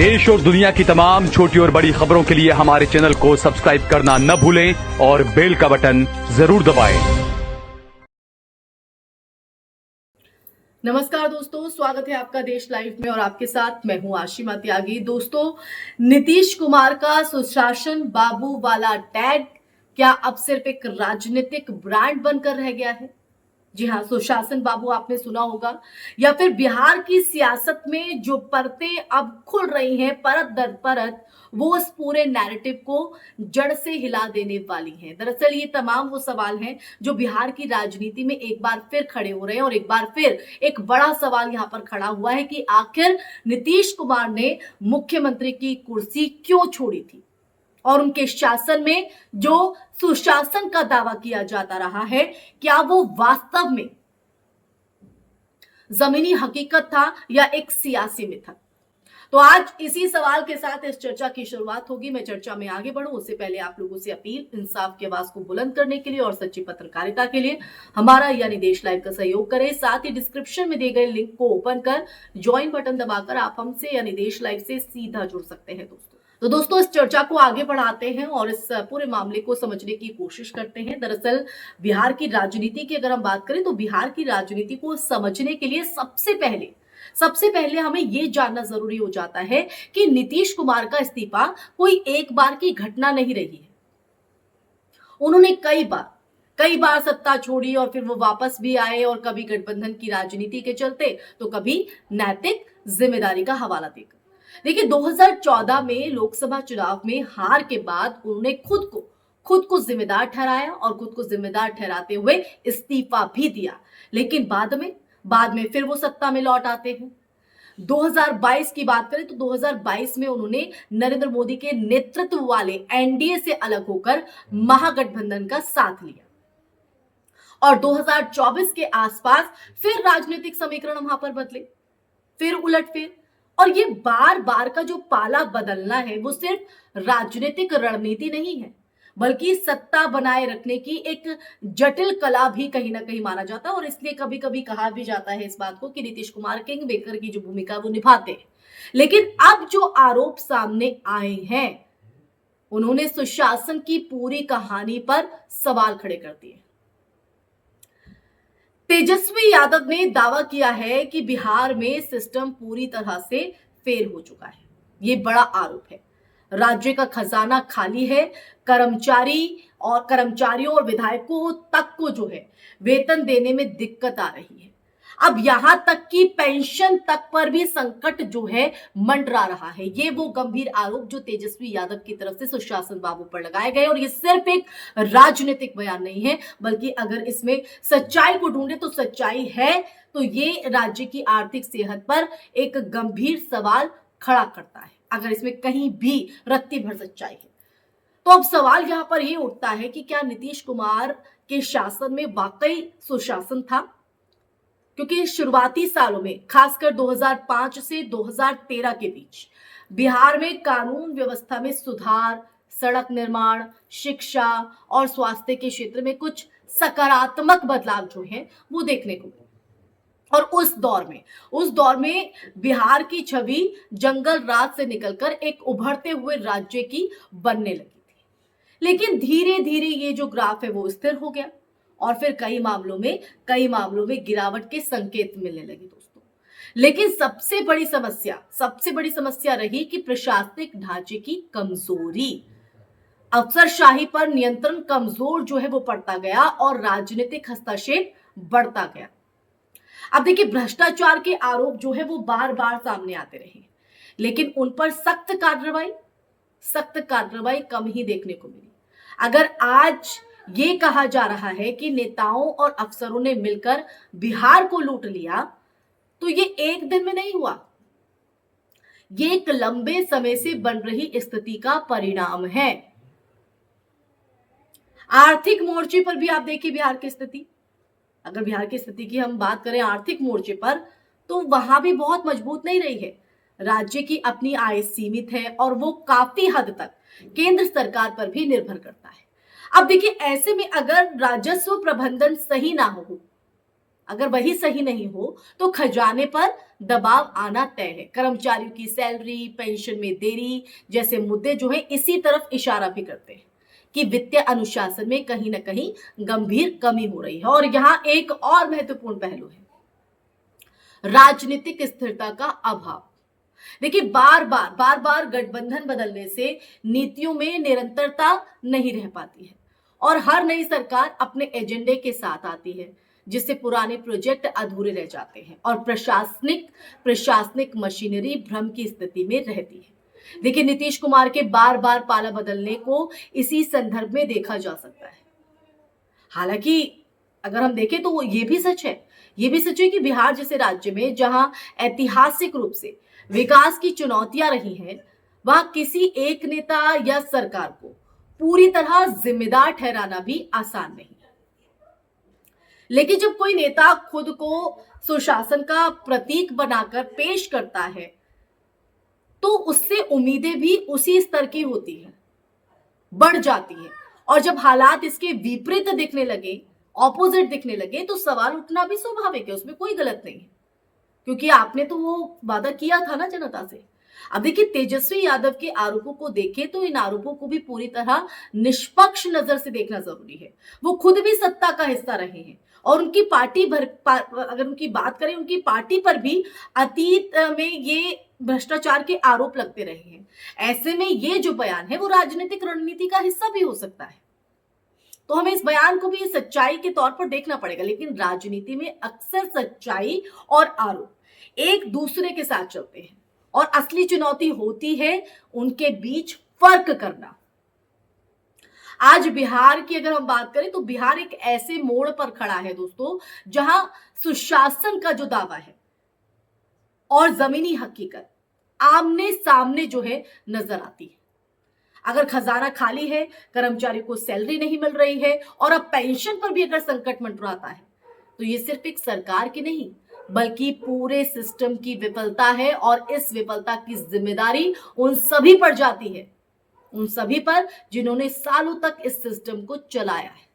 देश और दुनिया की तमाम छोटी और बड़ी खबरों के लिए हमारे चैनल को सब्सक्राइब करना न भूलें और बेल का बटन जरूर दबाएं। नमस्कार दोस्तों, स्वागत है आपका देश लाइव में और आपके साथ मैं हूं आशिमा त्यागी। दोस्तों, नीतीश कुमार का सुशासन बाबू वाला टैग क्या अब सिर्फ एक राजनीतिक ब्रांड बनकर रह गया है? जी हाँ, सुशासन बाबू आपने सुना होगा, या फिर बिहार की सियासत में जो परतें अब खुल रही हैं परत दर परत, वो इस पूरे नैरेटिव को जड़ से हिला देने वाली हैं। दरअसल ये तमाम वो सवाल हैं जो बिहार की राजनीति में एक बार फिर खड़े हो रहे हैं और एक बार फिर एक बड़ा सवाल यहाँ पर खड़ा हुआ है कि आखिर नीतीश कुमार ने मुख्यमंत्री की कुर्सी क्यों छोड़ी थी और उनके शासन में जो सुशासन का दावा किया जाता रहा है, क्या वो वास्तव में जमीनी हकीकत था या एक सियासी मिथक? तो आज इसी सवाल के साथ इस चर्चा की शुरुआत होगी। मैं चर्चा में आगे बढ़ूं उससे पहले आप लोगों से अपील, इंसाफ की आवाज को बुलंद करने के लिए और सच्ची पत्रकारिता के लिए हमारा यानी देश लाइव का सहयोग करें। साथ ही डिस्क्रिप्शन में दिए गए लिंक को ओपन कर ज्वाइन बटन दबाकर आप हमसे यानी देश लाइव से सीधा जुड़ सकते हैं। दोस्तों इस चर्चा को आगे बढ़ाते हैं और इस पूरे मामले को समझने की कोशिश करते हैं। दरअसल बिहार की राजनीति की अगर हम बात करें तो बिहार की राजनीति को समझने के लिए सबसे पहले हमें यह जानना जरूरी हो जाता है कि नीतीश कुमार का इस्तीफा कोई एक बार की घटना नहीं रही है। उन्होंने कई बार सत्ता छोड़ी और फिर वो वापस भी आए, और कभी गठबंधन की राजनीति के चलते तो कभी नैतिक जिम्मेदारी का हवाला देकर। देखिए, 2014 में लोकसभा चुनाव में हार के बाद उन्होंने खुद को जिम्मेदार ठहराया और खुद को जिम्मेदार ठहराते हुए इस्तीफा भी दिया। लेकिन बाद में फिर वो सत्ता में लौट आते हैं। 2022 की बात करें तो 2022 में उन्होंने नरेंद्र मोदी के नेतृत्व वाले एनडीए से अलग होकर महागठबंधन का साथ लिया और 2024 के आसपास फिर राजनीतिक समीकरण वहां पर बदले, फिर उलटफेर। और ये बार बार का जो पाला बदलना है वो सिर्फ राजनीतिक रणनीति नहीं है, बल्कि सत्ता बनाए रखने की एक जटिल कला भी कहीं ना कहीं माना जाता है। और इसलिए कभी कभी कहा भी जाता है इस बात को कि नीतीश कुमार किंग मेकर की जो भूमिका वो निभाते हैं। लेकिन अब जो आरोप सामने आए हैं उन्होंने सुशासन की पूरी कहानी पर सवाल खड़े कर दिए। तेजस्वी यादव ने दावा किया है कि बिहार में सिस्टम पूरी तरह से फेल हो चुका है। यह बड़ा आरोप है। राज्य का खजाना खाली है, कर्मचारियों और विधायकों तक को जो है वेतन देने में दिक्कत आ रही है। अब यहां तक कि पेंशन तक पर भी संकट जो है मंडरा रहा है। ये वो गंभीर आरोप जो तेजस्वी यादव की तरफ से सुशासन बाबू पर लगाए गए, और ये सिर्फ एक राजनीतिक बयान नहीं है, बल्कि अगर इसमें सच्चाई को ढूंढे तो सच्चाई है तो ये राज्य की आर्थिक सेहत पर एक गंभीर सवाल खड़ा करता है, अगर इसमें कहीं भी रत्ती भर सच्चाई है। तो अब सवाल यहां पर यह उठता है कि क्या नीतीश कुमार के शासन में वाकई सुशासन था? क्योंकि शुरुआती सालों में, खासकर 2005 से 2013 के बीच बिहार में कानून व्यवस्था में सुधार, सड़क निर्माण, शिक्षा और स्वास्थ्य के क्षेत्र में कुछ सकारात्मक बदलाव जो है वो देखने को मिले। और उस दौर में बिहार की छवि जंगल राज से निकलकर एक उभरते हुए राज्य की बनने लगी थी। लेकिन धीरे धीरे ये जो ग्राफ है वो स्थिर हो गया और फिर कई मामलों में गिरावट के संकेत मिलने लगे दोस्तों। लेकिन सबसे बड़ी समस्या रही कि प्रशासनिक ढांचे की कमजोरी, अफसरशाही पर नियंत्रण कमजोर जो है वो पड़ता गया और राजनीतिक हस्तक्षेप बढ़ता गया। अब देखिए, भ्रष्टाचार के आरोप जो है वो बार बार सामने आते रहे, लेकिन उन पर सख्त कार्रवाई कम ही देखने को मिली। अगर आज ये कहा जा रहा है कि नेताओं और अफसरों ने मिलकर बिहार को लूट लिया, तो ये एक दिन में नहीं हुआ, ये एक लंबे समय से बन रही स्थिति का परिणाम है। आर्थिक मोर्चे पर भी आप देखिए बिहार की स्थिति, अगर बिहार की स्थिति की हम बात करें आर्थिक मोर्चे पर, तो वहां भी बहुत मजबूत नहीं रही है। राज्य की अपनी आय सीमित है और वो काफी हद तक केंद्र सरकार पर भी निर्भर करता है। अब देखिए, ऐसे में अगर राजस्व प्रबंधन सही ना हो अगर वही सही नहीं हो तो खजाने पर दबाव आना तय है। कर्मचारियों की सैलरी, पेंशन में देरी जैसे मुद्दे जो है इसी तरफ इशारा भी करते हैं कि वित्तीय अनुशासन में कहीं ना कहीं गंभीर कमी हो रही है। और यहां एक और महत्वपूर्ण पहलू है, राजनीतिक स्थिरता का अभाव। देखिए, बार बार गठबंधन बदलने से नीतियों में निरंतरता नहीं रह पाती है और हर नई सरकार अपने एजेंडे के साथ आती है, जिससे पुराने प्रोजेक्ट अधूरे रह जाते हैं और प्रशासनिक मशीनरी भ्रम की स्थिति में रहती है। देखिए, नीतीश कुमार के बार पाला बदलने को इसी संदर्भ में देखा जा सकता है। हालांकि अगर हम देखें तो ये भी सच है कि बिहार जैसे राज्य में जहां ऐतिहासिक रूप से विकास की चुनौतियां रही हैं, वहां किसी एक नेता या सरकार को पूरी तरह जिम्मेदार ठहराना भी आसान नहीं है। लेकिन जब कोई नेता खुद को सुशासन का प्रतीक बनाकर पेश करता है तो उससे उम्मीदें भी उसी स्तर की होती हैं, बढ़ जाती है। और जब हालात इसके विपरीत दिखने लगे, ऑपोजिट दिखने लगे, तो सवाल उठना भी स्वाभाविक है, उसमें कोई गलत नहीं है, क्योंकि आपने तो वो वादा किया था ना जनता से। अब देखिए, तेजस्वी यादव के आरोपों को देखें तो इन आरोपों को भी पूरी तरह निष्पक्ष नजर से देखना जरूरी है। वो खुद भी सत्ता का हिस्सा रहे हैं और उनकी पार्टी अगर उनकी बात करें, उनकी पार्टी पर भी अतीत में ये भ्रष्टाचार के आरोप लगते रहे हैं। ऐसे में ये जो बयान है वो राजनीतिक रणनीति का हिस्सा भी हो सकता है, तो हमें इस बयान को भी सच्चाई के तौर पर देखना पड़ेगा। लेकिन राजनीति में अक्सर सच्चाई और आरोप एक दूसरे के साथ चलते हैं और असली चुनौती होती है उनके बीच फर्क करना। आज बिहार की अगर हम बात करें तो बिहार एक ऐसे मोड़ पर खड़ा है दोस्तों, जहां सुशासन का जो दावा है और जमीनी हकीकत आमने सामने जो है नजर आती है। अगर खजाना खाली है, कर्मचारियों को सैलरी नहीं मिल रही है और अब पेंशन पर भी अगर संकट मंडराता है, तो ये सिर्फ एक सरकार की नहीं बल्कि पूरे सिस्टम की विफलता है। और इस विफलता की जिम्मेदारी उन सभी पर जाती है, उन सभी पर जिन्होंने सालों तक इस सिस्टम को चलाया है।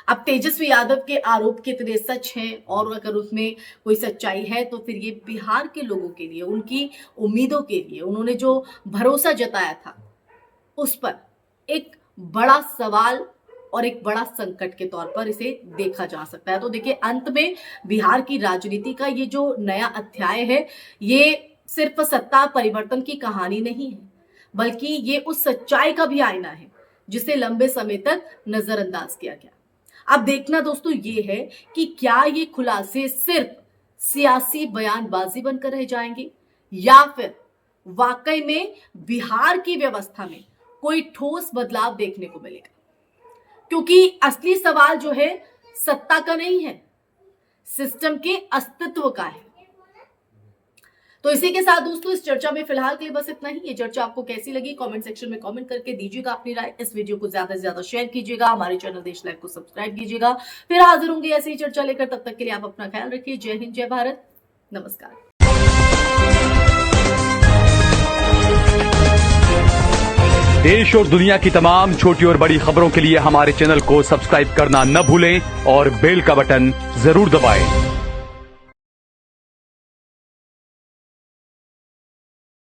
अब तेजस्वी यादव के आरोप कितने सच हैं और अगर उसमें कोई सच्चाई है तो फिर ये बिहार के लोगों के लिए, उनकी उम्मीदों के लिए, उन्होंने जो भरोसा जताया था, उस पर एक बड़ा सवाल और एक बड़ा संकट के तौर पर इसे देखा जा सकता है। तो देखिए, अंत में बिहार की राजनीति का ये जो नया अध्याय है, ये सिर्फ सत्ता परिवर्तन की कहानी नहीं है, बल्कि ये उस सच्चाई का भी आईना है जिसे लंबे समय तक नजरअंदाज किया गया। अब देखना दोस्तों ये है कि क्या ये खुलासे सिर्फ सियासी बयानबाजी बनकर रह जाएंगे या फिर वाकई में बिहार की व्यवस्था में कोई ठोस बदलाव देखने को मिलेगा। क्योंकि असली सवाल जो है सत्ता का नहीं है, सिस्टम के अस्तित्व का है। तो इसी के साथ दोस्तों इस चर्चा में फिलहाल के लिए बस इतना ही। ये चर्चा आपको कैसी लगी कमेंट सेक्शन में कमेंट करके दीजिएगा अपनी राय। इस वीडियो को ज्यादा से ज्यादा शेयर कीजिएगा, हमारे चैनल देश लाइव को सब्सक्राइब कीजिएगा। फिर हाजिर होंगे ऐसी ही चर्चा लेकर, तब तक के लिए आप अपना ख्याल रखिए। जय हिंद, जय भारत, नमस्कार। देश और दुनिया की तमाम छोटी और बड़ी खबरों के लिए हमारे चैनल को सब्सक्राइब करना न भूलें और बेल का बटन जरूर दबाएं।